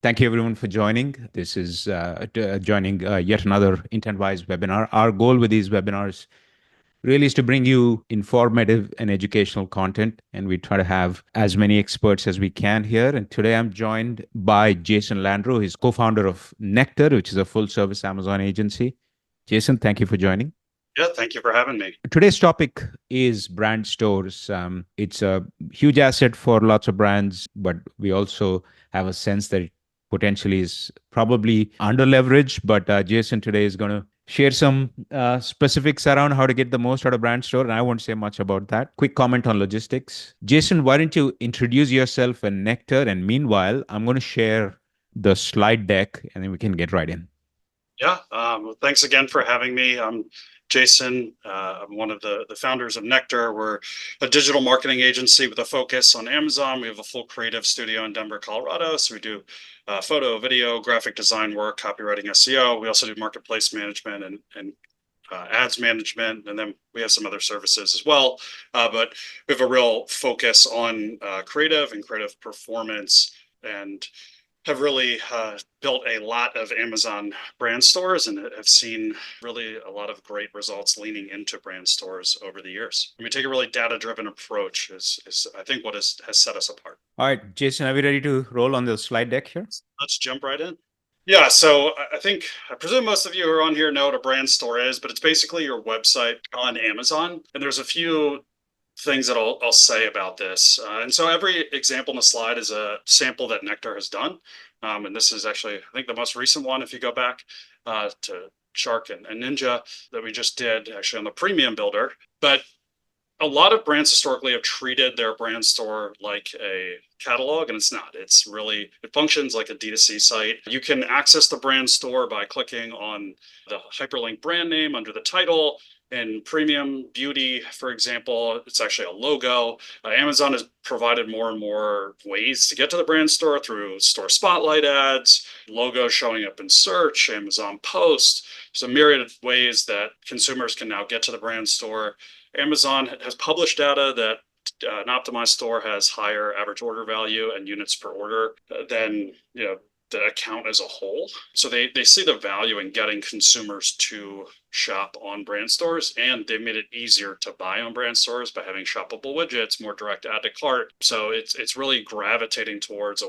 Thank you everyone for joining. This is joining yet another Intentwise webinar. Our goal with these webinars really is to bring you informative and educational content, and we try to have as many experts as we can here. And today I'm joined by Jason Landreau. He's co-founder of Nectar, which is a full-service Amazon agency. Jason, thank you for joining. Yeah, thank you for having me. Today's topic is brand stores. It's a huge asset for lots of brands, but we also have a sense that it potentially is probably under leveraged. But Jason today is going to share some specifics around how to get the most out of brand store. And I won't say much about that. Quick comment on logistics. Jason, why don't you introduce yourself and Nectar? And meanwhile, I'm going to share the slide deck and then we can get right in. Yeah, well, thanks again for having me. I'm Jason. I'm one of the founders of Nectar. We're a digital marketing agency with a focus on Amazon. We have a full creative studio in Denver, Colorado. So we do photo, video, graphic design work, copywriting, SEO. We also do marketplace management and ads management, and then we have some other services as well. But we have a real focus on creative and creative performance, and have really built a lot of Amazon brand stores and have seen really a lot of great results leaning into brand stores over the years. And we take a really data-driven approach is I think what has set us apart. All right, Jason, are we ready to roll on the slide deck here? Let's jump right in. Yeah, so I presume most of you who are on here know what a brand store is, but it's basically your website on Amazon. And there's a few things that I'll say about this. And so every example in the slide is a sample that Nectar has done. And this is actually, I think, the most recent one, if you go back to Shark and Ninja that we just did actually on the premium builder. But a lot of brands historically have treated their brand store like a catalog, and it's not. It functions like a D2C site. You can access the brand store by clicking on the hyperlink brand name under the title. In premium beauty, for example, it's actually a logo. Amazon has provided more and more ways to get to the brand store through store spotlight ads, logos showing up in search, Amazon posts. There's a myriad of ways that consumers can now get to the brand store. Amazon has published data that an optimized store has higher average order value and units per order than the account as a whole. So they see the value in getting consumers to shop on brand stores, and they've made it easier to buy on brand stores by having shoppable widgets, more direct add to cart. So it's really gravitating towards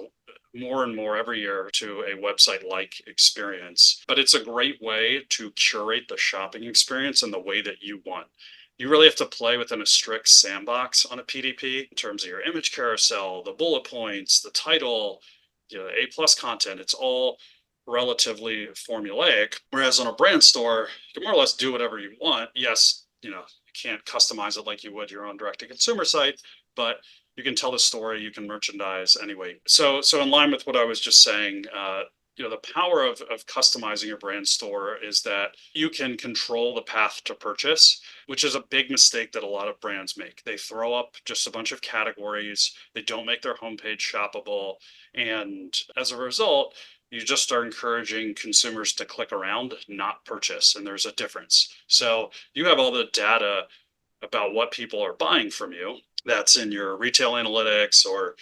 more and more every year to a website-like experience. But it's a great way to curate the shopping experience in the way that you want. You really have to play within a strict sandbox on a PDP in terms of your image carousel, the bullet points, the title, A+ content. It's all relatively formulaic. Whereas on a brand store, you can more or less do whatever you want. Yes, you can't customize it like you would your own direct-to-consumer site, but you can tell the story, you can merchandise anyway. So in line with what I was just saying, the power of customizing your brand store is that you can control the path to purchase, which is a big mistake that a lot of brands make. They throw up just a bunch of categories. They don't make their homepage shoppable. And as a result, you just start encouraging consumers to click around, not purchase. And there's a difference. So you have all the data about what people are buying from you. That's in your retail analytics or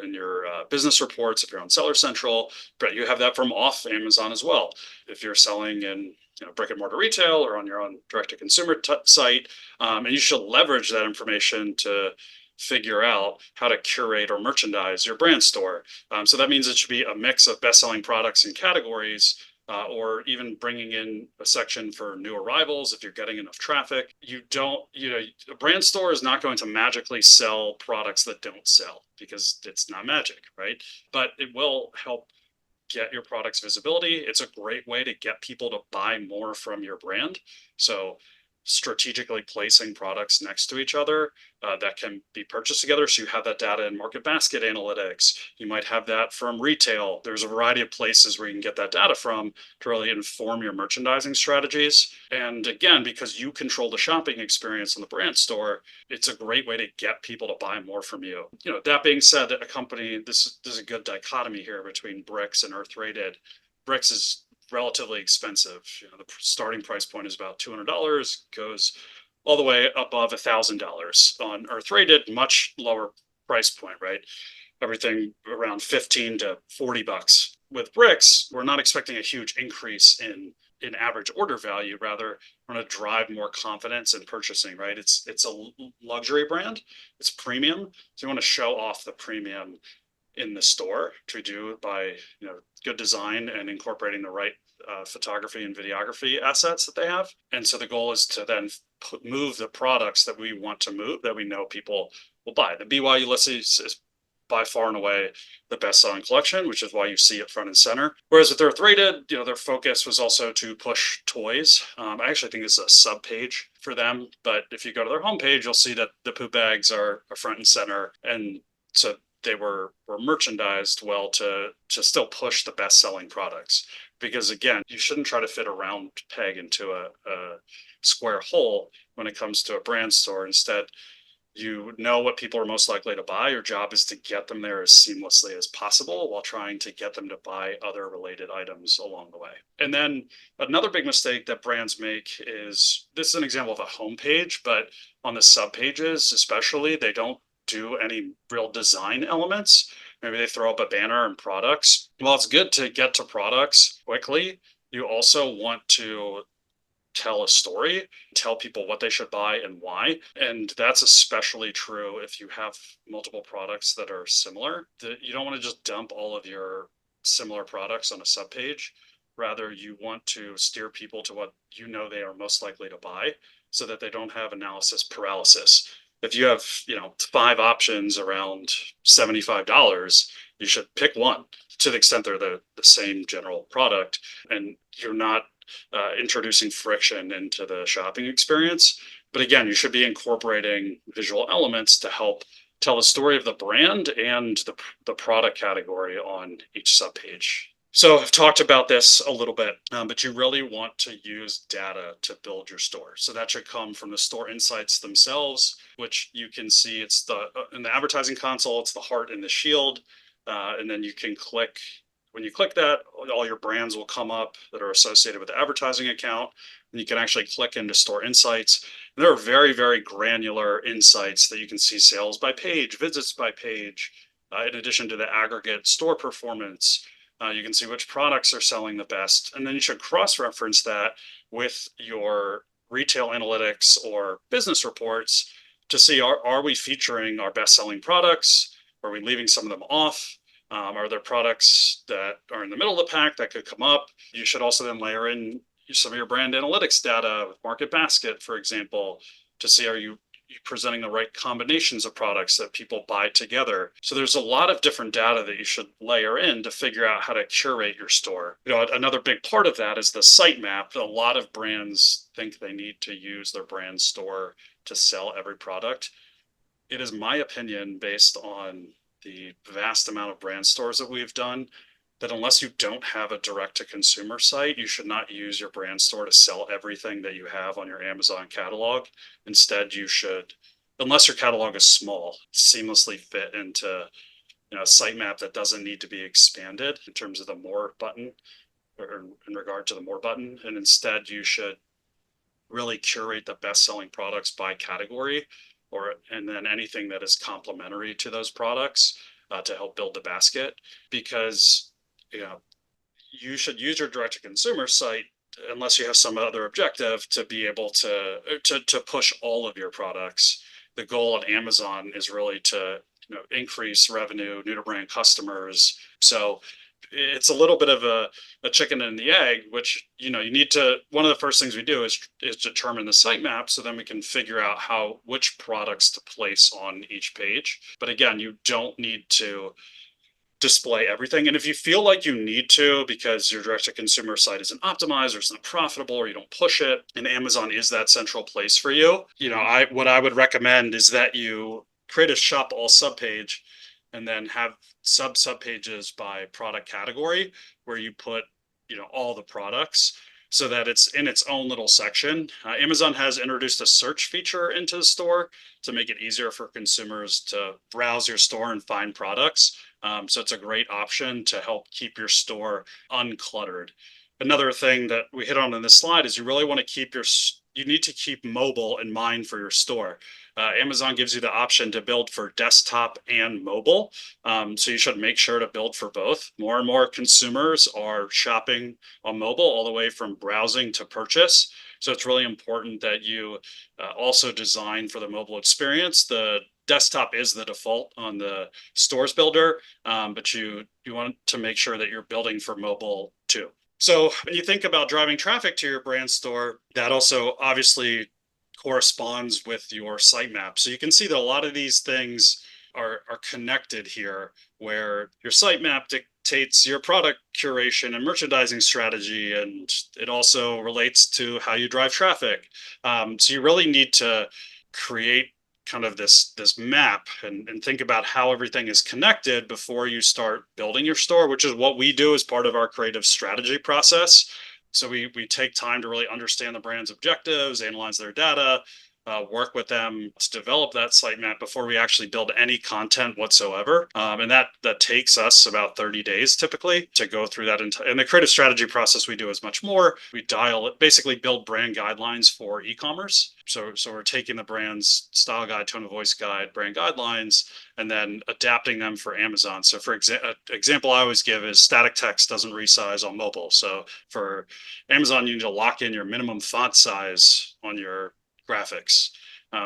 in your business reports if you're on Seller Central, but you have that from off Amazon as well. If you're selling in brick and mortar retail or on your own direct to consumer site, and you should leverage that information to figure out how to curate or merchandise your brand store. So that means it should be a mix of best-selling products and categories, or even bringing in a section for new arrivals if you're getting enough traffic. A brand store is not going to magically sell products that don't sell because it's not magic, right? But it will help get your product's visibility. It's a great way to get people to buy more from your brand. So strategically placing products next to each other that can be purchased together. So you have that data in market basket analytics. You might have that from retail. There's a variety of places where you can get that data from to really inform your merchandising strategies. And again, because you control the shopping experience in the brand store, it's a great way to get people to buy more from you. That being said, a company, this is a good dichotomy here between Bricks and Earth Rated. Bricks is relatively expensive. The starting price point is about $200, goes all the way above $1,000. On Earth Rated, much lower price point, right? Everything around 15 to $40 with bricks, we're not expecting a huge increase in average order value. Rather, we're going to drive more confidence in purchasing, right? It's a luxury brand, it's premium, so you want to show off the premium in the store, to do by good design and incorporating the right photography and videography assets that they have. And so the goal is to then move the products that we want to move, that we know people will buy. The BY Ulysses is by far and away the best selling collection, which is why you see it front and center. Whereas with Earth Rated, their focus was also to push toys. I actually think this is a sub page for them, but if you go to their homepage, you'll see that the poop bags are front and center. And so they were merchandised well to still push the best selling products. Because again, you shouldn't try to fit a round peg into a square hole when it comes to a brand store. Instead, you know what people are most likely to buy. Your job is to get them there as seamlessly as possible while trying to get them to buy other related items along the way. And then another big mistake that brands make is, this is an example of a homepage, but on the sub pages especially, they don't do any real design elements. Maybe they throw up a banner and products. Well, it's good to get to products quickly. You also want to tell a story, tell people what they should buy and why. And that's especially true if you have multiple products that are similar. You don't want to just dump all of your similar products on a subpage. Rather, you want to steer people to what they are most likely to buy, so that they don't have analysis paralysis. If you have, 5 options around $75, you should pick one, to the extent they're the same general product, and you're not introducing friction into the shopping experience. But again, you should be incorporating visual elements to help tell the story of the brand and the product category on each subpage. So I've talked about this a little bit, but you really want to use data to build your store. So that should come from the store insights themselves, which you can see it's in the advertising console, it's the heart and the shield. And then you can click. When you click that, all your brands will come up that are associated with the advertising account, and you can actually click into store insights. And there are very, very granular insights that you can see: sales by page, visits by page, in addition to the aggregate store performance. You can see which products are selling the best, and then you should cross-reference that with your retail analytics or business reports to see, are we featuring our best-selling products? Are we leaving some of them off? Are there products that are in the middle of the pack that could come up? You should also then layer in some of your brand analytics data with Market Basket, for example, to see, are you presenting the right combinations of products that people buy together. So there's a lot of different data that you should layer in to figure out how to curate your store. Another big part of that is the sitemap. A lot of brands think they need to use their brand store to sell every product. It is my opinion, based on the vast amount of brand stores that we've done, that unless you don't have a direct to consumer site, you should not use your brand store to sell everything that you have on your Amazon catalog. Instead, you should, unless your catalog is small, seamlessly fit into a sitemap that doesn't need to be expanded in terms of the more button, or in regard to the more button. And instead, you should really curate the best selling products by category, and then anything that is complementary to those products to help build the basket. Because you should use your direct to consumer site, unless you have some other objective, to be able to push all of your products. The goal at Amazon is really to increase revenue, new to brand customers. So it's a little bit of a chicken and the egg, which you need to. One of the first things we do is determine the sitemap, so then we can figure out which products to place on each page. But again, you don't need to display everything. And if you feel like you need to, because your direct to consumer site isn't optimized or it's not profitable, or you don't push it, and Amazon is that central place for you, what I would recommend is that you create a shop all subpage, and then have sub pages by product category, where you put all the products, so that it's in its own little section. Amazon has introduced a search feature into the store to make it easier for consumers to browse your store and find products. So it's a great option to help keep your store uncluttered. Another thing that we hit on in this slide is you really want to keep your you need to keep mobile in mind for your store. Amazon gives you the option to build for desktop and mobile. So you should make sure to build for both. More and more consumers are shopping on mobile, all the way from browsing to purchase. So it's really important that you also design for the mobile experience. The desktop is the default on the stores builder, but you want to make sure that you're building for mobile too. So when you think about driving traffic to your brand store, that also obviously corresponds with your sitemap. So you can see that a lot of these things are connected here, where your sitemap dictates your product curation and merchandising strategy, and it also relates to how you drive traffic. So you really need to create kind of this map and think about how everything is connected before you start building your store, which is what we do as part of our creative strategy process. So we take time to really understand the brand's objectives, analyze their data, work with them to develop that sitemap before we actually build any content whatsoever. And that takes us about 30 days typically to go through that. And the creative strategy process we do is much more. We dial it, basically build brand guidelines for e-commerce. So we're taking the brand's style guide, tone of voice guide, brand guidelines, and then adapting them for Amazon. So for example I always give is static text doesn't resize on mobile. So for Amazon, you need to lock in your minimum font size on your graphics.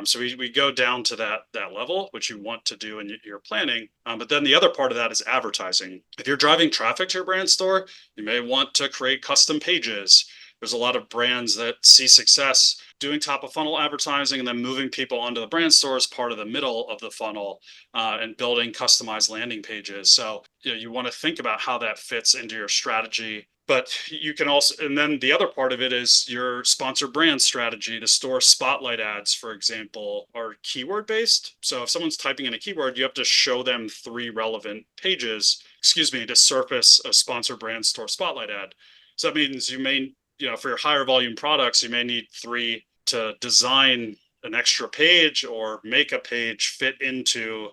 So we go down to that level, which you want to do in your planning. But then the other part of that is advertising. If you're driving traffic to your brand store, you may want to create custom pages. There's a lot of brands that see success doing top of funnel advertising and then moving people onto the brand store as part of the middle of the funnel, and building customized landing pages. So you want to think about how that fits into your strategy. But you can also, and then the other part of it is your sponsored brand strategy. The store spotlight ads, for example, are keyword based. So if someone's typing in a keyword, you have to show them 3 relevant pages, to surface a sponsored brand store spotlight ad. So that means for your higher volume products, you may need 3 to design an extra page or make a page fit into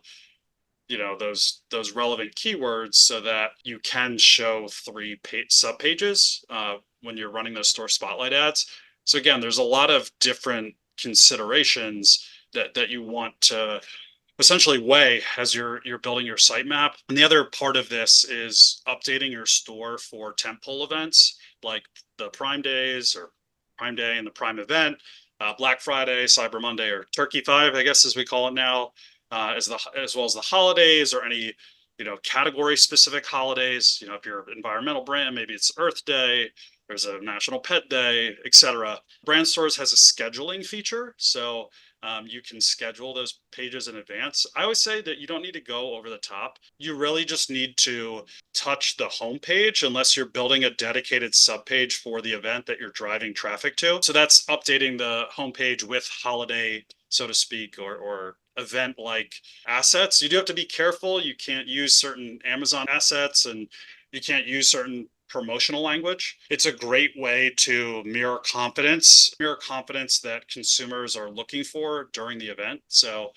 those relevant keywords, so that you can show 3 sub pages when you're running those store spotlight ads. So again, there's a lot of different considerations that you want to essentially weigh as you're building your sitemap. And the other part of this is updating your store for tentpole events like the Prime Days or Prime Day and the Prime event, Black Friday, Cyber Monday, or Turkey 5, I guess as we call it now, as well as the holidays or any category specific holidays. If you're an environmental brand, maybe it's Earth Day, there's a National Pet Day, etc. Brand Stores has a scheduling feature, so you can schedule those pages in advance. I always say that you don't need to go over the top. You really just need to touch the homepage unless you're building a dedicated subpage for the event that you're driving traffic to. So that's updating the homepage with holiday, so to speak, or event like assets. You do have to be careful. You can't use certain Amazon assets, and you can't use certain promotional language. It's a great way to mirror confidence that consumers are looking for during the event. So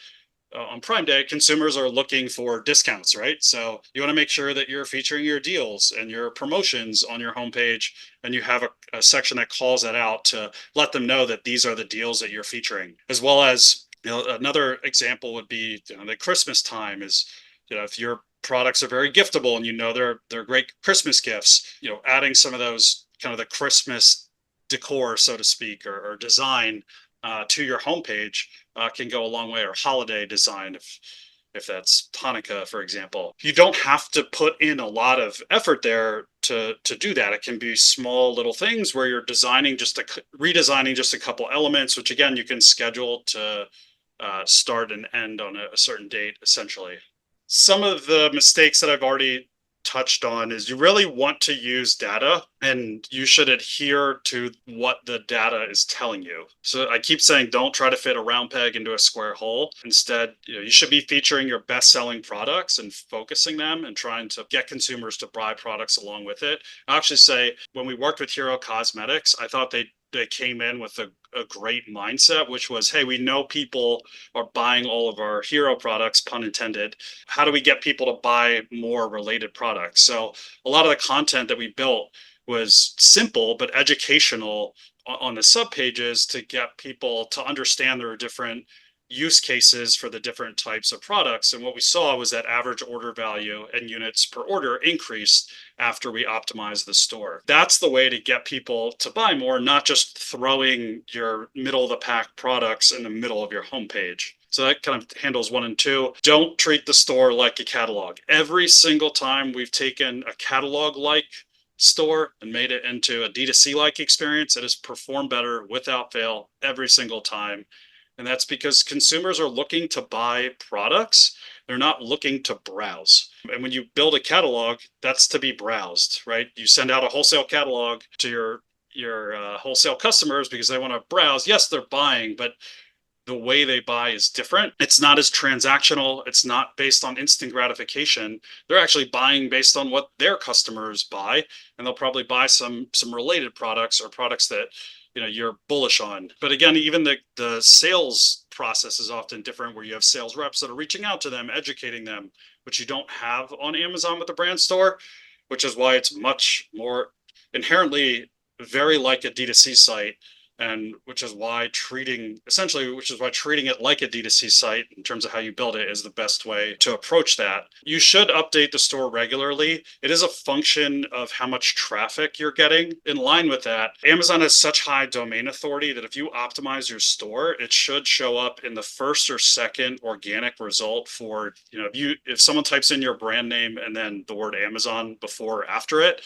on Prime Day, consumers are looking for discounts, right? So you want to make sure that you're featuring your deals and your promotions on your homepage, and you have a section that calls that out to let them know that these are the deals that you're featuring. As well as, another example would be the Christmas time is, if your products are very giftable and they're great Christmas gifts, adding some of those kind of the Christmas decor, so to speak, or design to your homepage can go a long way. Or holiday design, if that's Hanukkah, for example. You don't have to put in a lot of effort there to do that. It can be small little things where you're redesigning just a couple elements, which again you can schedule to start and end on a certain date, essentially. Some of the mistakes that I've already touched on is you really want to use data, and you should adhere to what the data is telling you. So I keep saying, don't try to fit a round peg into a square hole. Instead, you should be featuring your best selling products and focusing them and trying to get consumers to buy products along with it. I actually say, when we worked with Hero Cosmetics, I thought they came in with a great mindset, which was, hey, we know people are buying all of our hero products, pun intended. How do we get people to buy more related products? So a lot of the content that we built was simple but educational on the sub pages to get people to understand there are different use cases for the different types of products. And what we saw was that average order value and units per order increased after we optimized the store. That's the way to get people to buy more, not just throwing your middle of the pack products in the middle of your homepage. So that kind of handles 1 and 2. Don't treat the store like a catalog. Every single time we've taken a catalog like store and made it into a D2C like experience, it has performed better without fail every single time. And that's because consumers are looking to buy products. They're not looking to browse. And when you build a catalog, that's to be browsed, right? You send out a wholesale catalog to your wholesale customers because they want to browse. Yes, they're buying, but the way they buy is different. It's not as transactional. It's not based on instant gratification. They're actually buying based on what their customers buy, and they'll probably buy some related products or products that you're bullish on. But again, even the sales process is often different, where you have sales reps that are reaching out to them, educating them, which you don't have on Amazon with the brand store, which is why it's much more inherently very like a D2C site. And which is why treating it like a D2C site in terms of how you build it is the best way to approach that. You should update the store regularly. It is a function of how much traffic you're getting. In line with that, Amazon has such high domain authority that if you optimize your store, it should show up in the first or second organic result for, if someone types in your brand name and then the word Amazon before or after it,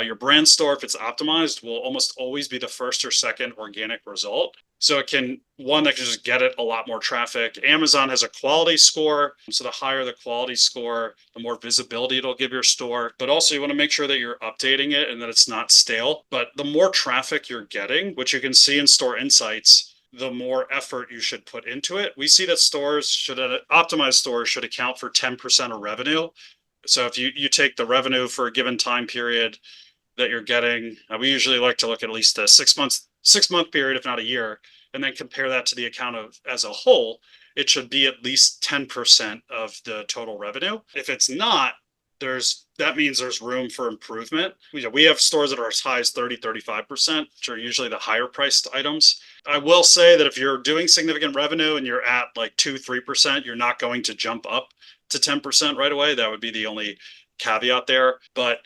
your brand store, if it's optimized, will almost always be the first or second organic result. So that can just get it a lot more traffic. Amazon has a quality score. So the higher the quality score, the more visibility it'll give your store. But also you want to make sure that you're updating it and that it's not stale. But the more traffic you're getting, which you can see in Store Insights, the more effort you should put into it. We see that optimized stores should account for 10% of revenue. So if you take the revenue for a given time period that you're getting, we usually like to look at least a 6-month period, if not a year, and then compare that to the account as a whole. It should be at least 10% of the total revenue. If it's not, that means there's room for improvement. We have stores that are as high as 30-35%, which are usually the higher priced items. I will say that if you're doing significant revenue and you're at like 2-3%, you're not going to jump up to 10% right away. That would be the only caveat there. But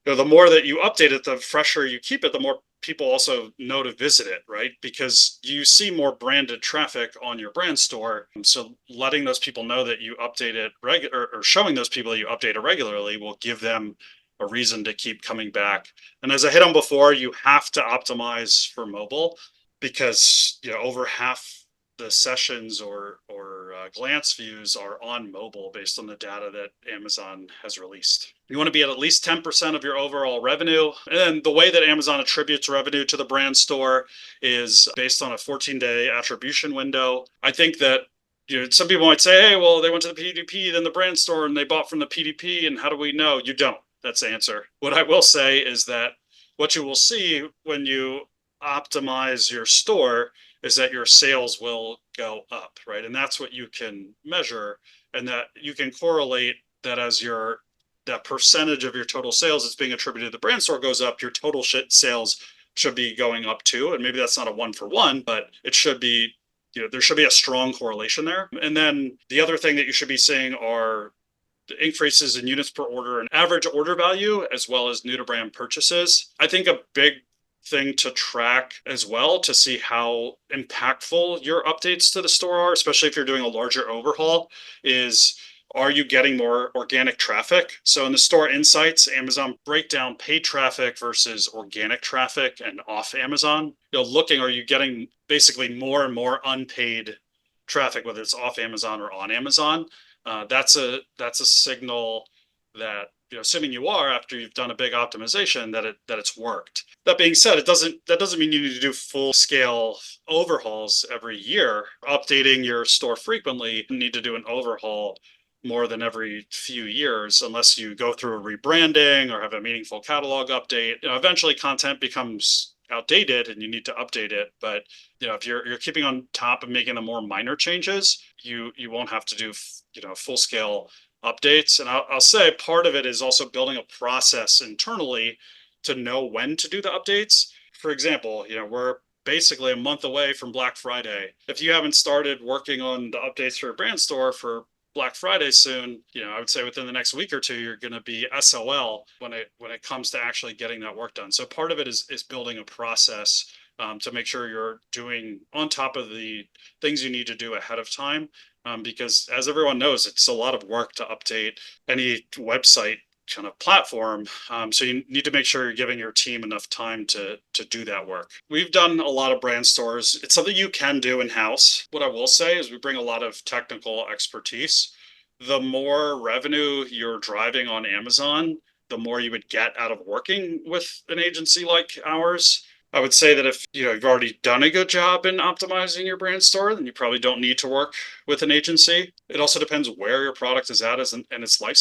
the more that you update it, the fresher you keep it, the more people also know to visit it, right? Because you see more branded traffic on your brand store. So letting those people know that you update it or showing those people that you update it regularly will give them a reason to keep coming back. And as I hit on before, you have to optimize for mobile because over half the sessions or glance views are on mobile based on the data that Amazon has released. You want to be at least 10% of your overall revenue. And the way that Amazon attributes revenue to the brand store is based on a 14-day attribution window. I think that some people might say, hey, well, they went to the PDP, then the brand store, and they bought from the PDP. And how do we know? You don't. That's the answer. What I will say is that what you will see when you optimize your store is that your sales will go up, right? And that's what you can measure, and that you can correlate that as that percentage of your total sales that's being attributed to the brand store goes up, your total sales should be going up too. And maybe that's not a 1-for-1, but it should be, there should be a strong correlation there. And then the other thing that you should be seeing are the increases in units per order and average order value, as well as new to brand purchases. I think a big thing to track as well to see how impactful your updates to the store are, especially if you're doing a larger overhaul, is are you getting more organic traffic? So in the Store Insights, Amazon break down paid traffic versus organic traffic and off Amazon. Are you getting basically more and more unpaid traffic, whether it's off Amazon or on Amazon? That's a signal that, assuming you are, after you've done a big optimization, that it's worked. That being said, that doesn't mean you need to do full scale overhauls every year. Updating your store frequently, you need to do an overhaul more than every few years, unless you go through a rebranding or have a meaningful catalog update. Eventually content becomes outdated and you need to update it. But if you're keeping on top of making the more minor changes, you won't have to do full scale updates. And I'll say part of it is also building a process internally to know when to do the updates. For example, we're basically a month away from Black Friday. If you haven't started working on the updates for your brand store for Black Friday soon, I would say within the next week or two, you're going to be SOL when it comes to actually getting that work done. So part of it is building a process to make sure you're doing on top of the things you need to do ahead of time. Because as everyone knows, it's a lot of work to update any website kind of platform. So you need to make sure you're giving your team enough time to do that work. We've done a lot of brand stores. It's something you can do in-house. What I will say is we bring a lot of technical expertise. The more revenue you're driving on Amazon, the more you would get out of working with an agency like ours. I would say that if you've already done a good job in optimizing your brand store, then you probably don't need to work with an agency. It also depends where your product is at and its life,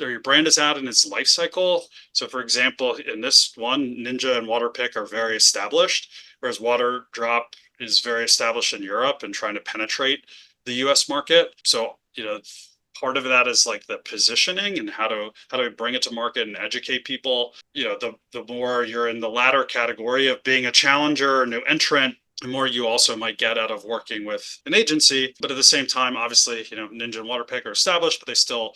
or your brand is at in its life cycle. So for example, in this one, Ninja and Waterpik are very established, whereas Water Drop is very established in Europe and trying to penetrate the US market. So, part of that is like the positioning and how do we bring it to market and educate people. The more you're in the latter category of being a challenger, a new entrant, the more you also might get out of working with an agency. But at the same time, obviously, Ninja and Waterpik are established, but they still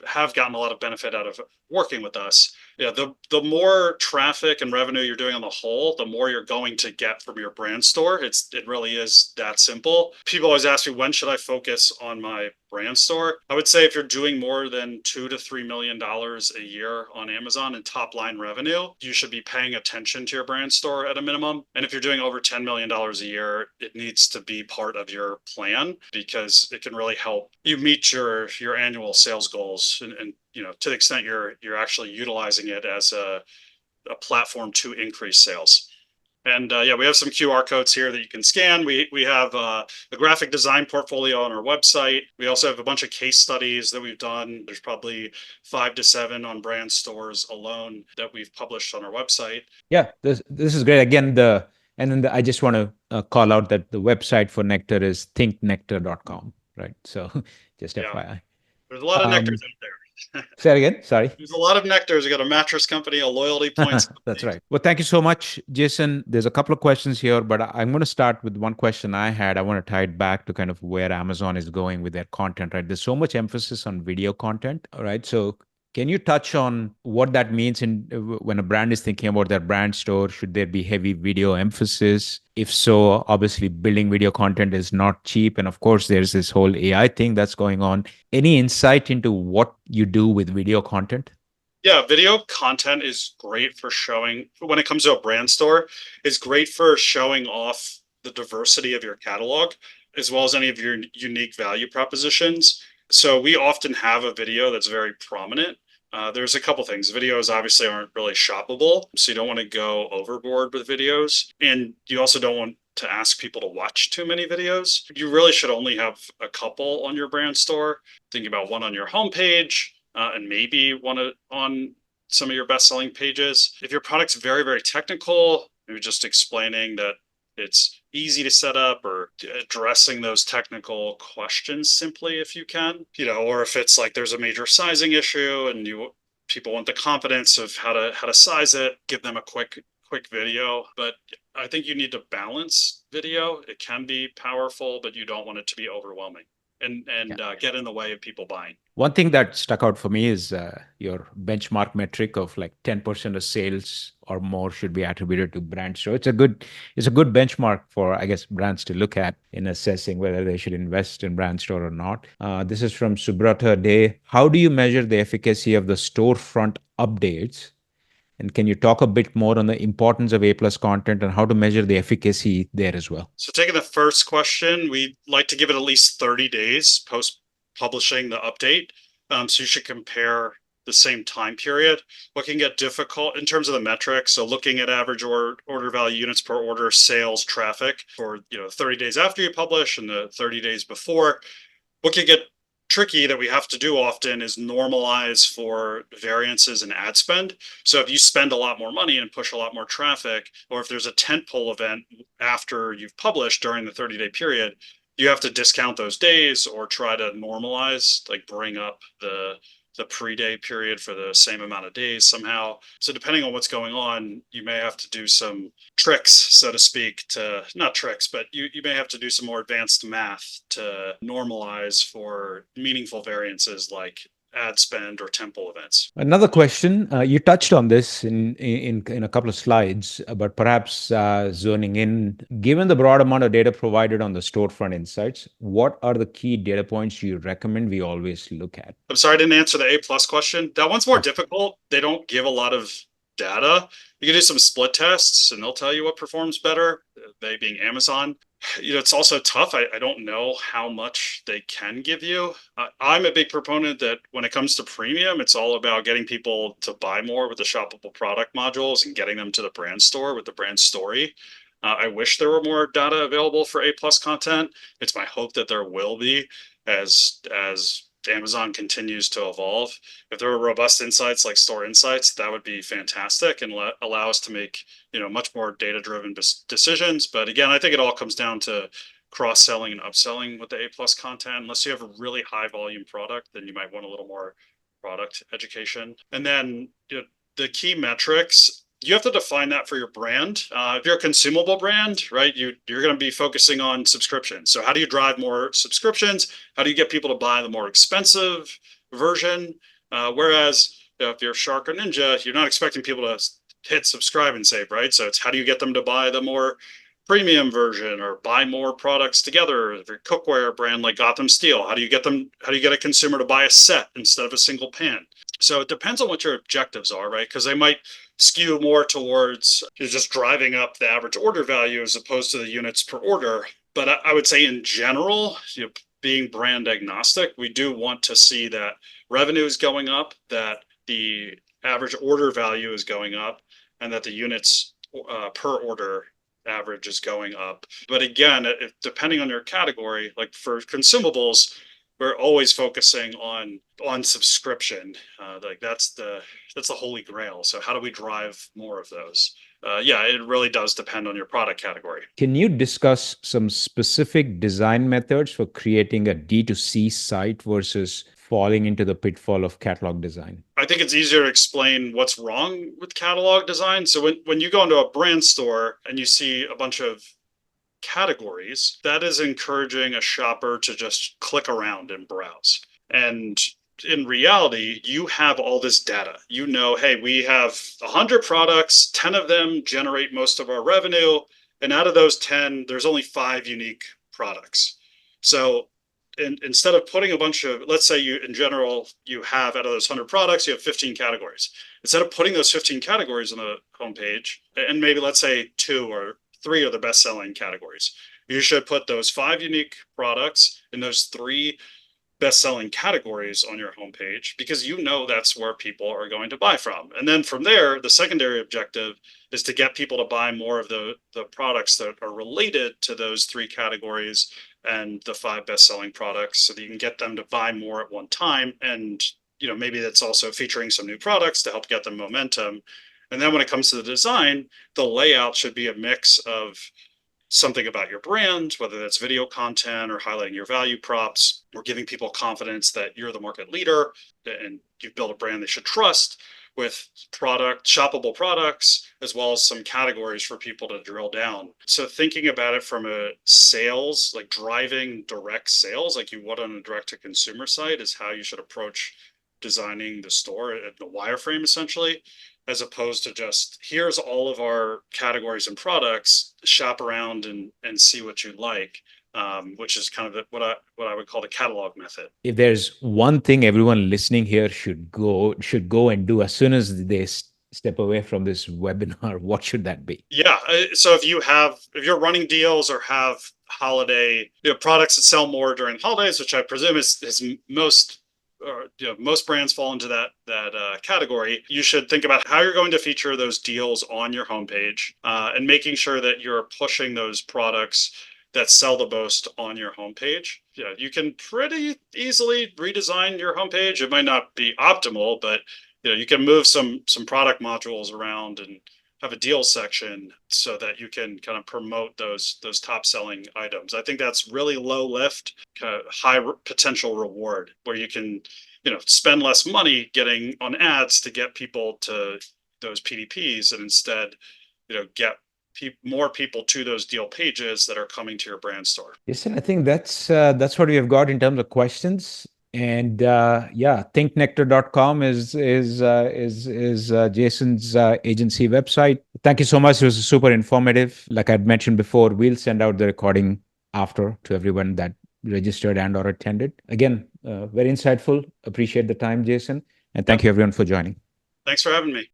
have gotten a lot of benefit out of working with us. The more traffic and revenue you're doing on the whole, the more you're going to get from your brand store. It really is that simple. People always ask me, when should I focus on my brand store? I would say if you're doing more than $2 to $3 million a year on Amazon in top line revenue, you should be paying attention to your brand store at a minimum. And if you're doing over $10 million a year, it needs to be part of your plan because it can really help you meet your annual sales goals. And to the extent you're actually utilizing it as a platform to increase sales. And we have some QR codes here that you can scan. We have a graphic design portfolio on our website. We also have a bunch of case studies that we've done. There's probably 5 to 7 on brand stores alone that we've published on our website. Yeah, this is great. Again, I just want to call out that the website for Nectar is thinknectar.com, right? So just Yeah, FYI. there's a lot of nectars out there. Say it again. Sorry. There's a lot of nectars. We got a mattress company, a loyalty points That's company. right. Well, thank you so much, Jason. There's a couple of questions here, but I'm going to start with one question I had. I want to tie it back to kind of where Amazon is going with their content, right? There's so much emphasis on video content, all right? So can you touch on what that means when a brand is thinking about their brand store? Should there be heavy video emphasis? If so, obviously building video content is not cheap. And of course, there's this whole AI thing that's going on. Any insight into what you do with video content? Yeah, video content is great for showing, when it comes to a brand store, is great for showing off the diversity of your catalog, as well as any of your unique value propositions. So we often have a video that's very prominent. There's a couple things. Videos obviously aren't really shoppable, so you don't want to go overboard with videos. And you also don't want to ask people to watch too many videos. You really should only have a couple on your brand store. Think about one on your homepage, and maybe one on some of your best-selling pages. If your product's very, very technical, maybe just explaining that it's easy to set up or addressing those technical questions simply if you can, or if it's like there's a major sizing issue and people want the confidence of how to size it, give them a quick video. But I think you need to balance video. It can be powerful, but you don't want it to be overwhelming and get in the way of people buying. One thing that stuck out for me is your benchmark metric of like 10% of sales or more should be attributed to brand store. It's a good benchmark for, I guess, brands to look at in assessing whether they should invest in brand store or not. This is from Subrata Day. How do you measure the efficacy of the storefront updates? And can you talk a bit more on the importance of A+ content and how to measure the efficacy there as well? So taking the first question, we like to give it at least 30 days post publishing the update. So you should compare the same time period. What can get difficult in terms of the metrics, so looking at average order value, units per order, sales, traffic for 30 days after you publish and the 30 days before. What can get tricky that we have to do often is normalize for variances in ad spend. So if you spend a lot more money and push a lot more traffic, or if there's a tentpole event after you've published during the 30-day period, you have to discount those days or try to normalize, like bring up the the pre-day period for the same amount of days somehow. So depending on what's going on, you may have to do some tricks, so to speak, to not tricks, but you may have to do some more advanced math to normalize for meaningful variances like ad spend or temple events. Another question, you touched on this in a couple of slides, but perhaps zoning in, given the broad amount of data provided on the storefront insights, what are the key data points you recommend we always look at? I'm sorry I didn't answer the A plus question. That one's more difficult. They don't give a lot of data. You can do some split tests and they'll tell you what performs better, they being Amazon. It's also tough. I don't know how much they can give you. I'm a big proponent that when it comes to premium, it's all about getting people to buy more with the shoppable product modules and getting them to the brand store with the brand story. I wish there were more data available for A plus content. It's my hope that there will be as Amazon continues to evolve. If there were robust insights like store insights, that would be fantastic and allow us to make much more data driven decisions. But again, I think it all comes down to cross selling and upselling with the A plus content. Unless you have a really high volume product, then you might want a little more product education. And then the key metrics, you have to define that for your brand. If you're a consumable brand, right, you're going to be focusing on subscriptions. So how do you drive more subscriptions? How do you get people to buy the more expensive version? Whereas if you're Shark or Ninja, you're not expecting people to hit subscribe and save, right? So it's how do you get them to buy the more premium version or buy more products together? If you're a cookware brand like Gotham Steel, how do you get a consumer to buy a set instead of a single pan? So it depends on what your objectives are, right? Because they might skew more towards just driving up the average order value as opposed to the units per order. But I would say in general, being brand agnostic, we do want to see that revenue is going up, that the average order value is going up, and that the units per order average is going up. But again, depending on your category, like for consumables, we're always focusing on subscription. Like that's the holy grail. So how do we drive more of those? Yeah, it really does depend on your product category. Can you discuss some specific design methods for creating a D2C site versus falling into the pitfall of catalog design? I think it's easier to explain what's wrong with catalog design. So when you go into a brand store and you see a bunch of categories, that is encouraging a shopper to just click around and browse. And in reality, you have all this data. Hey, we have 100 products, 10 of them generate most of our revenue. And out of those 10, there's only 5 unique products. So instead of putting a bunch of, let's say in general, you have out of those 100 products, you have 15 categories. Instead of putting those 15 categories on the homepage, and maybe let's say 2 or 3 are the best-selling categories, you should put those 5 unique products in those 3 best-selling categories on your homepage, because that's where people are going to buy from. And then from there, the secondary objective is to get people to buy more of the products that are related to those 3 categories and the 5 best-selling products, so that you can get them to buy more at one time. And maybe that's also featuring some new products to help get them momentum. And then when it comes to the design, the layout should be a mix of something about your brand, whether that's video content or highlighting your value props or giving people confidence that you're the market leader and you've built a brand they should trust, with shoppable products, as well as some categories for people to drill down. So thinking about it from a sales, like driving direct sales, like you would on a direct to consumer site, is how you should approach designing the store at the wireframe, essentially, as opposed to just here's all of our categories and products, shop around and see what you like. Which is kind of what I would call the catalog method. If there's one thing everyone listening here should go and do as soon as they step away from this webinar, what should that be? Yeah. So if you're running deals or have holiday products that sell more during holidays, which I presume is most brands fall into that category, you should think about how you're going to feature those deals on your homepage, and making sure that you're pushing those products that sell the most on your homepage. You can pretty easily redesign your homepage. It might not be optimal, but you can move some product modules around and have a deal section so that you can kind of promote those top selling items. I think that's really low lift, high potential reward, where you can spend less money getting on ads to get people to those PDPs, and instead, get more people to those deal pages that are coming to your brand store. Yes, and I think that's what we have got in terms of questions. And yeah, thinknectar.com is Jason's agency website. Thank you so much. It was super informative. Like I'd mentioned before, we'll send out the recording after to everyone that registered and or attended. Again, very insightful. Appreciate the time, Jason. And thank Yep. you everyone for joining. Thanks for having me.